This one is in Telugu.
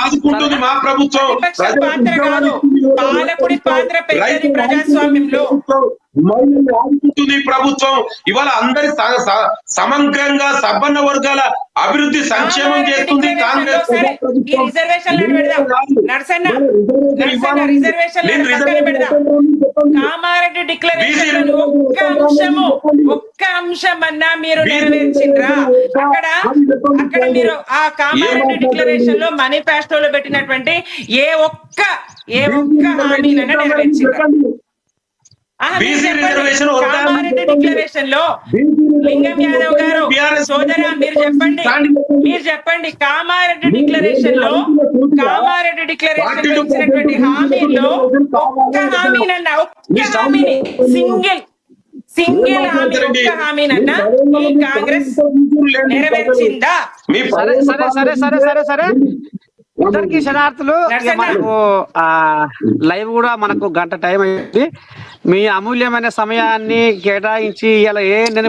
ఆదుకుంటుంది మా ప్రభుత్వం. ప్రతిపక్షం పాత్ర కాదు, పాలకుడి పాత్ర పెద్దది ప్రజాస్వామ్యంలో. మహిళల్ని ఆదుకుంటుంది ఈ ప్రభుత్వం. ఇవాళ అందరి సమగ్రంగా సంపన్న వర్గాల అభివృద్ధి సంక్షేమం చేస్తుంది కాంగ్రెస్. కామారెడ్డి డిక్లరేషన్ ఒక్క అంశం అన్నా మీరు నెరవేర్చిండ్రా? అక్కడ మీరు ఆ కామారెడ్డి డిక్లరేషన్ లో మేనిఫెస్టోలో పెట్టినటువంటి ఏ ఒక్క హామీనైనా నెరవేర్చిండ్రా? కామారెడ్డి డిక్లరేషన్ లో లింగం యాదవ్ గారు సోదరా మీరు చెప్పండి కామారెడ్డి డిక్లరేషన్ లో ఇచ్చినటువంటి హామీల్లో ఒక్క హామీనన్నా, ఒక్క హామీని సింగిల్ హామీ ఒక్క హామీనన్నా ఈ కాంగ్రెస్ నెరవేర్చిందా? సరే ఇద్దరికి శనార్థులు. మనకు లైవ్ కూడా మనకు గంట టైం అయింది. మీ అమూల్యమైన సమయాన్ని కేటాయించి ఇలా నేను